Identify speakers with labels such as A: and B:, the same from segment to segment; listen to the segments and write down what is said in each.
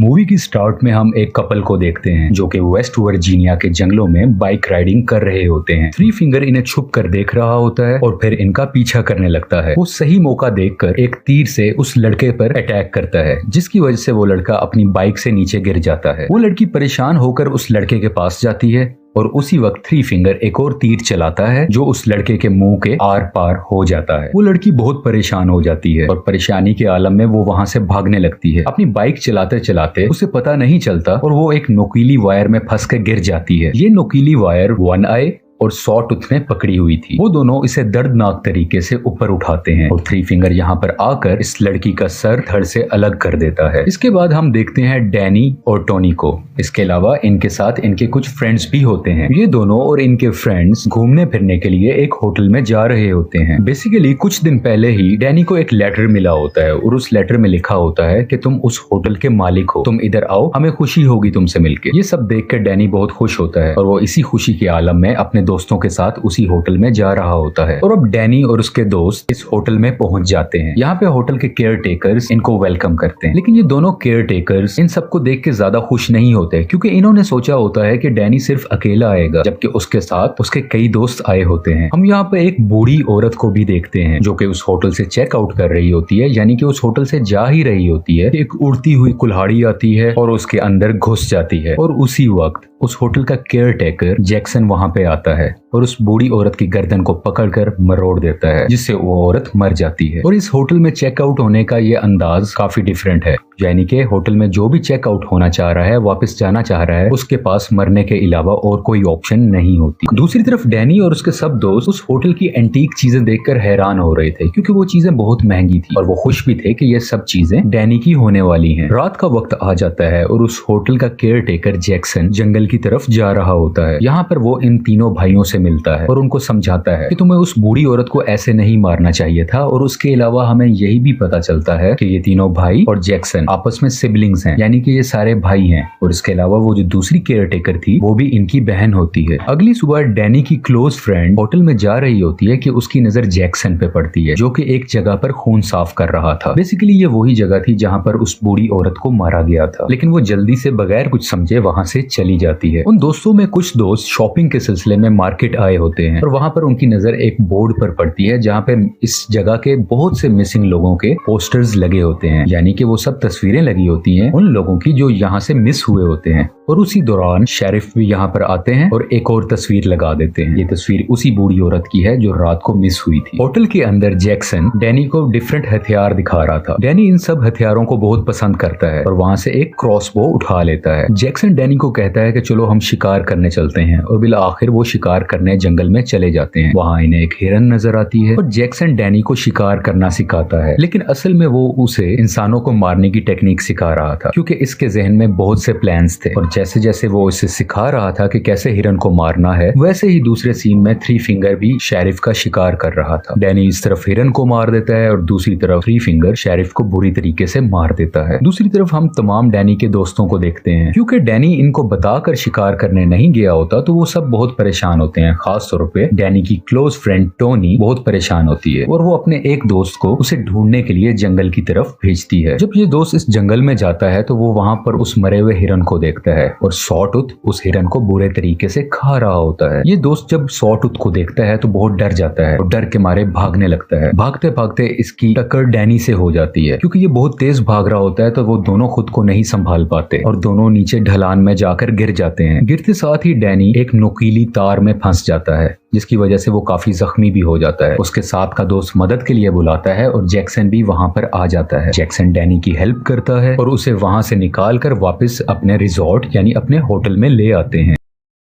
A: Movie की start में हम एक कपल को देखते हैं जो कि वेस्ट वर्जीनिया के जंगलों में बाइक राइडिंग कर रहे होते हैं। थ्री फिंगर इन्हें छुप कर देख रहा होता है और फिर इनका पीछा करने लगता है। वो सही मौका देखकर एक तीर से उस लड़के पर अटैक करता है, जिसकी वजह से वो लड़का अपनी बाइक से नीचे गिर जाता है। वो लड़की परेशान होकर उस लड़के के पास जाती है और उसी वक्त थ्री फिंगर एक और तीर चलाता है जो उस लड़के के मुंह के आर पार हो जाता है। वो लड़की बहुत परेशान हो जाती है और परेशानी के आलम में वो वहां से भागने लगती है। अपनी बाइक चलाते चलाते उसे पता नहीं चलता और वो एक नुकीली वायर में फंस कर गिर जाती है। ये नुकीली वायर वन आई और सॉ टूथ में पकड़ी हुई थी। वो दोनों इसे दर्दनाक तरीके से ऊपर उठाते हैं और थ्री फिंगर यहाँ पर आकर इस लड़की का सर धड़ से अलग कर देता है। इसके बाद हम देखते हैं डैनी और टोनी को। इसके अलावा इनके साथ इनके कुछ फ्रेंड्स भी होते हैं। ये दोनों और इनके फ्रेंड्स घूमने फिरने के लिए एक होटल में जा रहे होते हैं। बेसिकली कुछ दिन पहले ही डैनी को एक लेटर मिला होता है और उस लेटर में लिखा होता है कि तुम उस होटल के मालिक हो, तुम इधर आओ, हमें खुशी होगी तुमसे मिलके। ये सब देख कर डैनी बहुत खुश होता है और वो इसी खुशी के आलम में अपने दोस्तों के साथ उसी होटल में जा रहा होता है। और अब डैनी और उसके दोस्त इस होटल में पहुंच जाते हैं। यहाँ पे होटल के केयर टेकर्स इनको वेलकम करते हैं, लेकिन ये दोनों केयर टेकर्स इन सबको देख के ज्यादा खुश नहीं होते, क्योंकि इन्होंने सोचा होता है कि डैनी सिर्फ अकेला आएगा, जबकि उसके साथ उसके कई दोस्त आए होते हैं। हम यहाँ पे एक बूढ़ी औरत को भी देखते हैं जो कि उस होटल से चेक आउट कर रही होती है, यानी कि उस होटल से जा ही रही होती है। एक उड़ती हुई कुल्हाड़ी आती है और उसके अंदर घुस जाती है और उसी वक्त उस होटल का केयर टेकर जैक्सन वहां पे आता है और उस बूढ़ी औरत की गर्दन को पकड़कर मरोड़ देता है, जिससे वो औरत मर जाती है। और इस होटल में चेकआउट होने का ये अंदाज काफी डिफरेंट है, यानी कि होटल में जो भी चेकआउट होना चाह रहा है, वापस जाना चाह रहा है, उसके पास मरने के अलावा और कोई ऑप्शन नहीं होती। दूसरी तरफ डैनी और उसके सब दोस्त उस होटल की एंटीक चीजें देखकर हैरान हो रहे थे, क्योंकि वो चीजें बहुत महंगी थी और वो खुश भी थे कि ये सब चीजें डैनी की होने वाली हैं। रात का वक्त आ जाता है और उस होटल का केयर टेकर जैक्सन जंगल की तरफ जा रहा होता है। यहाँ पर वो इन तीनों भाइयों से मिलता है और उनको समझाता है कि तुम्हें उस बूढ़ी औरत को ऐसे नहीं मारना चाहिए था। और उसके अलावा हमें यही भी पता चलता है कि ये तीनों भाई और जैक्सन आपस में सिबलिंग्स हैं, यानी कि ये सारे भाई हैं। और इसके अलावा वो जो दूसरी केयर टेकर थी वो भी इनकी बहन होती है। अगली सुबह डैनी की क्लोज फ्रेंड होटल में जा रही होती है कि उसकी नजर जैक्सन पे पड़ती है, जो कि एक जगह पर खून साफ कर रहा था। बेसिकली ये वही जगह थी जहाँ पर उस बूढ़ी औरत को मारा गया था, लेकिन वो जल्दी से बगैर कुछ समझे वहां से चली जाती है। उन दोस्तों में कुछ दोस्त शॉपिंग के सिलसिले में मार्केट आए होते हैं और वहां पर उनकी नजर एक बोर्ड पर पड़ती है जहाँ पे इस जगह के बहुत से मिसिंग लोगों के पोस्टर्स लगे होते हैं, यानी कि वो सब तस्वीरें लगी होती हैं उन लोगों की जो यहाँ से मिस हुए होते हैं। और उसी दौरान शेरिफ भी यहाँ पर आते हैं और एक और तस्वीर लगा देते हैं। ये तस्वीर उसी बूढ़ी औरत की है जो रात को मिस हुई थी। होटल के अंदर जैक्सन डैनी को डिफरेंट हथियार दिखा रहा था। डैनी इन सब हथियारों को बहुत पसंद करता है और वहां से एक क्रॉसबो उठा लेता है। जैक्सन डैनी को कहता है कि चलो हम शिकार करने चलते हैं और बिल आखिर वो शिकार करने जंगल में चले जाते हैं। वहां इन्हें एक हिरन नजर आती है और जैक्सन डैनी को शिकार करना सिखाता है, लेकिन असल में वो उसे इंसानों को मारने की टेक्निक सिखा रहा था, क्योंकि इसके जहन में बहुत से प्लान्स थे। और जैसे जैसे वो इसे सिखा रहा था कि कैसे हिरन को मारना है, वैसे ही दूसरे सीन में थ्री फिंगर भी शेरिफ का शिकार कर रहा था। डैनी इस तरफ हिरन को मार देता है और दूसरी तरफ थ्री फिंगर शेरिफ को बुरी तरीके से मार देता है। दूसरी तरफ हम तमाम डैनी के दोस्तों को देखते हैं। क्योंकि डैनी इनको बताकर शिकार करने नहीं गया होता तो वो सब बहुत परेशान होते हैं। खास तौर पे डैनी की क्लोज फ्रेंड टोनी बहुत परेशान होती है और वो अपने एक दोस्त को उसे ढूंढने के लिए जंगल की तरफ भेजती है। जब ये दोस्त इस जंगल में जाता है तो वो वहां पर उस मरे हुए हिरन को देखता है और सॉटूथ उस हिरन को बुरे तरीके से खा रहा होता है। ये दोस्त जब सॉटूथ को देखता है तो बहुत डर जाता है और डर के मारे भागने लगता है। भागते भागते इसकी टक्कर डैनी से हो जाती है। क्योंकि ये बहुत तेज भाग रहा होता है तो वो दोनों खुद को नहीं संभाल पाते और दोनों नीचे ढलान में जाकर गिर जाते हैं। गिरते साथ ही डैनी एक नुकीली तार में फंस जाता है, जिसकी वजह से वो काफी जख्मी भी हो जाता है। उसके साथ का दोस्त मदद के लिए बुलाता है और जैक्सन भी वहां पर आ जाता है। जैक्सन डैनी की हेल्प करता है और उसे वहां से निकाल कर वापस अपने रिजॉर्ट यानी अपने होटल में ले आते हैं।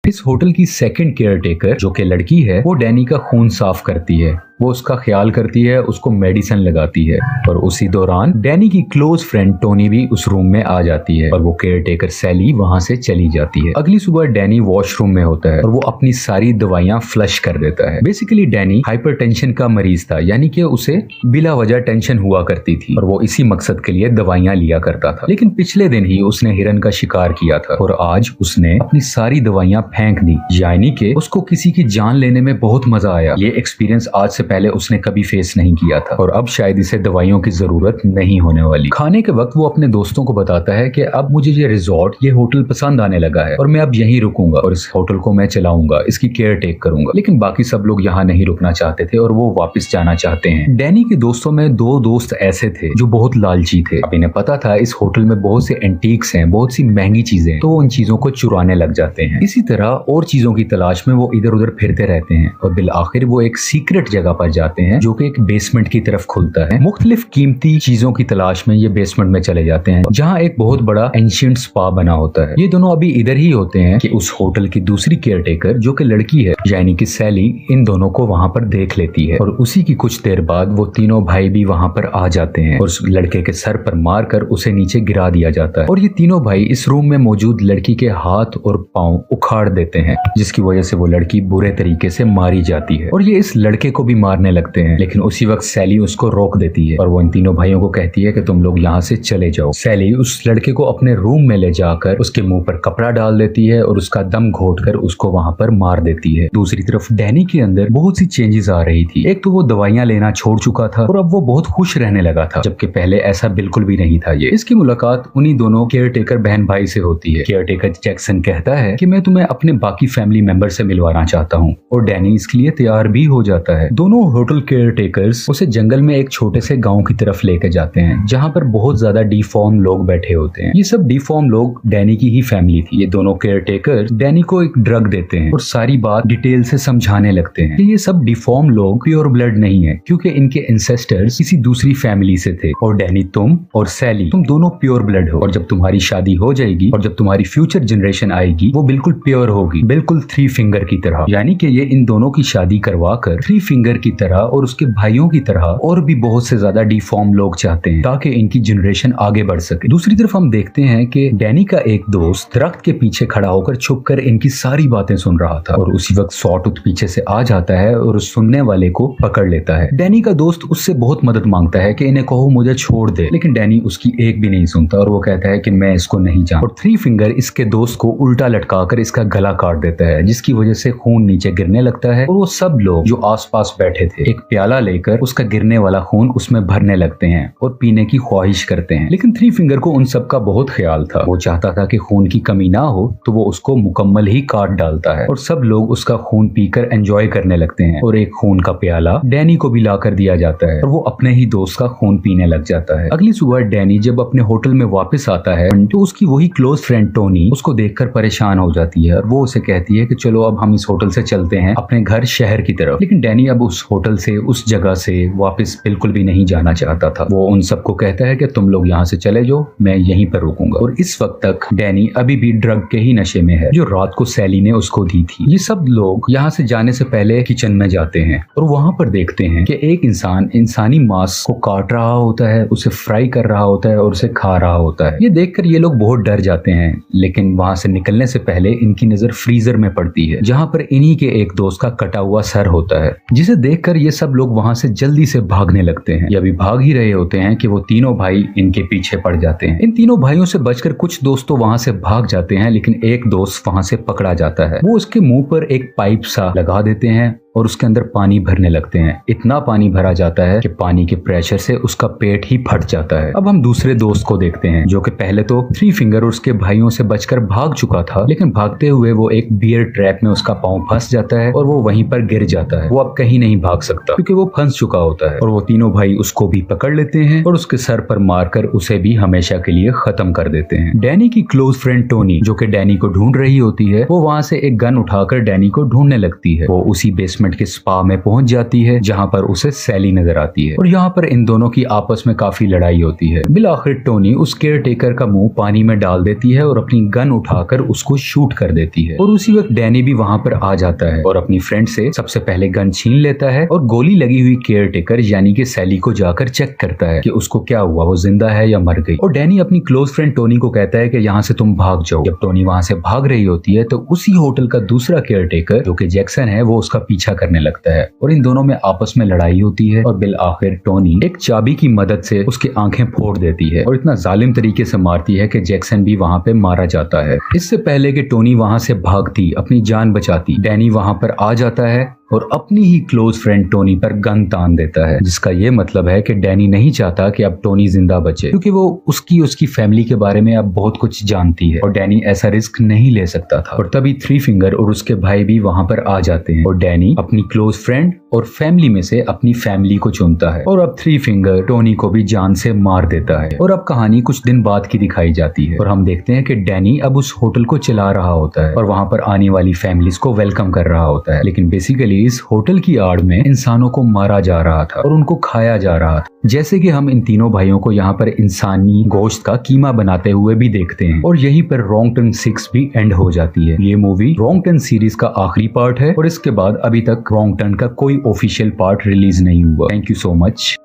A: इस होटल की सेकंड केयर टेकर जो कि लड़की है, वो डैनी का खून साफ करती है। वो उसका ख्याल करती है, उसको मेडिसिन लगाती है और उसी दौरान डैनी की क्लोज फ्रेंड टोनी भी उस रूम में आ जाती है और वो केयर टेकर सैली वहां से चली जाती है। अगली सुबह डैनी वॉशरूम में होता है और वो अपनी सारी दवाइयां फ्लश कर देता है। बेसिकली डैनी हाइपरटेंशन का मरीज था, यानी कि उसे बिला वजह टेंशन हुआ करती थी और वो इसी मकसद के लिए दवाइयां लिया करता था। लेकिन पिछले दिन ही उसने हिरन का शिकार किया था और आज उसने अपनी सारी दवाइयां फेंक दी, यानी कि उसको किसी की जान लेने में बहुत मजा आया। ये एक्सपीरियंस आज से पहले उसने कभी फेस नहीं किया था और अब शायद इसे दवाइयों की जरूरत नहीं होने वाली। खाने के वक्त वो अपने दोस्तों को बताता है कि अब मुझे ये रिजॉर्ट, ये होटल पसंद आने लगा है और मैं अब यहीं रुकूंगा और इस होटल को मैं चलाऊंगा, इसकी केयर टेक करूंगा। लेकिन बाकी सब लोग यहाँ नहीं रुकना चाहते थे और वो वापस जाना चाहते हैं। डैनी के दोस्तों में 2 दोस्त ऐसे थे जो बहुत लालची थे। अब इन्हें पता था इस होटल में बहुत से एंटीक्स हैं, बहुत सी महंगी चीजें, तो उन चीजों को चुराने लग जाते हैं। इसी तरह और चीजों की तलाश में वो इधर उधर फिरते रहते हैं और बिल आखिर वो एक सीक्रेट जगह पर जाते हैं जो कि एक बेसमेंट की तरफ खुलता है। मुख्तलिफ कीमती चीजों की तलाश में ये बेसमेंट में चले जाते हैं जहाँ एक बहुत बड़ा एंशिएंट स्पा बना होता है। ये दोनों अभी इधर ही होते हैं कि उस होटल की दूसरी केयरटेकर जो कि लड़की है, यानी कि सैली, इन दोनों को वहाँ पर देख लेती है और उसी की कुछ देर बाद वो तीनों भाई भी वहाँ पर आ जाते हैं और उस लड़के के सर पर मारकर उसे नीचे गिरा दिया जाता है। और ये तीनों भाई इस रूम में मौजूद लड़की के हाथ और पांव उखाड़ देते हैं, जिसकी वजह से वो लड़की बुरे तरीके से मारी जाती है और ये इस लड़के को भी मारने लगते हैं। लेकिन उसी वक्त सैली उसको रोक देती है और वो इन तीनों भाइयों को कहती है कि तुम लोग यहाँ से चले जाओ। सैली उस लड़के को अपने रूम में ले जाकर उसके मुंह पर कपड़ा डाल देती है और उसका दम घोटकर उसको वहां पर मार देती है। दूसरी तरफ डैनी के अंदर बहुत सी चेंजेस आ रही थी। एक तो वो दवाइयां लेना छोड़ चुका था और अब वो बहुत खुश रहने लगा था, जबकि पहले ऐसा बिल्कुल भी नहीं था। ये इसकी मुलाकात उन्हीं दोनों केयरटेकर बहन भाई से होती है। केयरटेकर जैक्सन कहता है कि मैं तुम्हें अपने बाकी फैमिली मेंबर से मिलवाना चाहता हूँ और डैनी इसके लिए तैयार भी हो जाता है। दोनों होटल केयरटेकर्स उसे जंगल में एक छोटे से गाँव की तरफ लेके जाते हैं जहाँ पर बहुत ज्यादा डिफॉर्म लोग बैठे होते हैं। ये सब डिफॉर्म लोग डैनी की ही फैमिली थी। ये दोनों केयरटेकर डैनी को एक ड्रग देते हैं और सारी बात डिटेल से समझाने लगते हैं कि ये सब डिफॉर्म लोग प्योर ब्लड नहीं है, क्योंकि इनके एंसेस्टर्स किसी दूसरी फैमिली से थे और डैनी, तुम और सैली, तुम दोनों प्योर ब्लड हो और जब तुम्हारी शादी हो जाएगी और जब तुम्हारी फ्यूचर जनरेशन आएगी वो बिल्कुल प्योर होगी, बिल्कुल 3 फिंगर की तरह। यानी कि ये इन दोनों की शादी करवा कर 3 फिंगर की तरह और उसके भाइयों की तरह और भी बहुत से ज्यादा डिफॉर्म लोग चाहते हैं ताकि इनकी जनरेशन आगे बढ़ सके। दूसरी तरफ हम देखते हैं कि डैनी का एक दोस्त दरख्त के पीछे खड़ा होकर छुपकर इनकी सारी बातें सुन रहा था और उसी वक्त सॉटूथ पीछे से आ जाता है और उस सुनने वाले को पकड़ लेता है। डैनी का दोस्त उससे बहुत मदद मांगता है कि इन्हें कहो मुझे छोड़ दे, लेकिन डैनी उसकी एक भी नहीं सुनता और वो कहता है कि मैं इसको नहीं जानता और 3 फिंगर इसके दोस्त को उल्टा लटकाकर इसका गला काट देता है, जिसकी वजह से खून नीचे गिरने लगता है और वो सब लोग जो आसपास बैठे थे एक प्याला लेकर उसका गिरने वाला खून उसमें भरने लगते हैं और पीने की ख्वाहिश करते हैं। लेकिन 3 फिंगर को उन सब का बहुत ख्याल था। वो चाहता था कि खून की कमी ना हो तो वो उसको मुकम्मल ही काट डालता है और सब लोग उसका खून पीकर एंजॉय करने लगते हैं और एक खून का प्याला डैनी को भी ला कर दिया जाता है और वो अपने ही दोस्त का खून पीने लग जाता है। अगली सुबह डैनी जब अपने होटल में वापस आता है तो उसकी वही क्लोज फ्रेंड टोनी उसको देखकर परेशान हो जाती है और वो उसे कहती है कि चलो अब हम इस होटल से चलते हैं अपने घर शहर की तरफ। लेकिन डैनी अब उस होटल से, उस जगह से वापस बिल्कुल भी नहीं जाना चाहता था। वो उन सबको कहता है कि तुम लोग यहाँ से चले जाओ, मैं यहीं पर रुकूंगा। और इस वक्त तक डैनी अभी भी ड्रग के ही नशे में है जो रात को सैली ने उसको दी थी। ये सब लोग यहाँ से जाने से पहले किचन में जाते हैं और वहां पर देखते हैं कि एक इंसान इंसानी मांस को काट रहा होता है, उसे फ्राई कर रहा होता है और उसे खा रहा होता है। ये देखकर ये लोग बहुत डर जाते हैं, लेकिन वहां से निकलने से पहले इनकी नजर फ्रीजर में पड़ती है जहां पर इन्हीं के एक दोस्त का कटा हुआ सर होता है, जिसे देखकर ये सब लोग वहां से जल्दी से भागने लगते हैं। ये अभी भाग ही रहे होते हैं कि वो तीनों भाई इनके पीछे पड़ जाते हैं। इन तीनों भाइयों से बचकर कुछ दोस्त तो वहां से भाग जाते हैं, लेकिन एक दोस्त वहां से पकड़ा जाता है। वो उसके मुंह पर एक पाइप सा लगा देते हैं और उसके अंदर पानी भरने लगते हैं। इतना पानी भरा जाता है कि पानी के प्रेशर से उसका पेट ही फट जाता है। अब हम दूसरे दोस्त को देखते हैं जो कि पहले तो 3 फिंगर और उसके भाइयों से बचकर भाग चुका था, लेकिन भागते हुए वो एक बियर ट्रैप में उसका पांव फंस जाता है और वो वहीं पर गिर जाता है। वो अब कहीं नहीं भाग सकता क्योंकि वो फंस चुका होता है और वो तीनों भाई उसको भी पकड़ लेते हैं और उसके सर पर मारकर उसे भी हमेशा के लिए खत्म कर देते हैं। डैनी की क्लोज फ्रेंड टोनी जो कि डैनी को ढूंढ रही होती है, वो वहां से एक गन उठाकर डैनी को ढूंढने लगती है। वो उसी बेसमेंट के स्पा में पहुंच जाती है जहां पर उसे सैली नजर आती है और यहाँ पर इन दोनों की आपस में काफी लड़ाई होती है। बिल आखिर टोनी उस केयर टेकर का मुंह पानी में डाल देती है और अपनी गन उठाकर उसको शूट कर देती है और उसी वक्त डैनी भी वहां पर आ जाता है और अपनी फ्रेंड से सबसे पहले गन छीन लेता है और गोली लगी हुई केयर टेकर यानी कि सैली को जाकर चेक करता है कि उसको क्या हुआ, वो जिंदा है या मर गई। और डैनी अपनी क्लोज फ्रेंड टोनी को कहता है कि यहाँ से तुम भाग जाओ। जब टोनी वहां से भाग रही होती है तो उसी होटल का दूसरा केयर टेकर जो कि जैक्सन है वो उसका पीछा करने लगता है और इन दोनों में आपस में लड़ाई होती है और बिल आखिर टोनी एक चाबी की मदद से उसकी आंखें फोड़ देती है और इतना जालिम तरीके से मारती है कि जैक्सन भी वहाँ पे मारा जाता है। इससे पहले कि टोनी वहाँ से भागती अपनी जान बचाती, डैनी वहाँ पर आ जाता है और अपनी ही क्लोज फ्रेंड टोनी पर गन तान देता है, जिसका ये मतलब है कि डैनी नहीं चाहता कि अब टोनी जिंदा बचे, क्योंकि वो उसकी फैमिली के बारे में अब बहुत कुछ जानती है और डैनी ऐसा रिस्क नहीं ले सकता था। और तभी थ्री फिंगर और उसके भाई भी वहाँ पर आ जाते हैं और डैनी अपनी क्लोज फ्रेंड और फैमिली में से अपनी फैमिली को चुनता है और अब थ्री फिंगर टोनी को भी जान से मार देता है। और अब कहानी कुछ दिन बाद की दिखाई जाती है और हम देखते हैं कि डैनी अब उस होटल को चला रहा होता है और वहाँ पर आने वाली फैमिलीज को वेलकम कर रहा होता है, लेकिन बेसिकली इस होटल की आड़ में इंसानों को मारा जा रहा था और उनको खाया जा रहा था, जैसे कि हम इन तीनों भाइयों को यहाँ पर इंसानी गोश्त का कीमा बनाते हुए भी देखते हैं। और यहीं पर रॉन्ग टर्न 6 भी एंड हो जाती है। ये मूवी रॉन्ग टर्न सीरीज का आखिरी पार्ट है और इसके बाद अभी तक रॉन्ग टर्न का कोई ऑफिशियल पार्ट रिलीज नहीं हुआ। Thank you so much.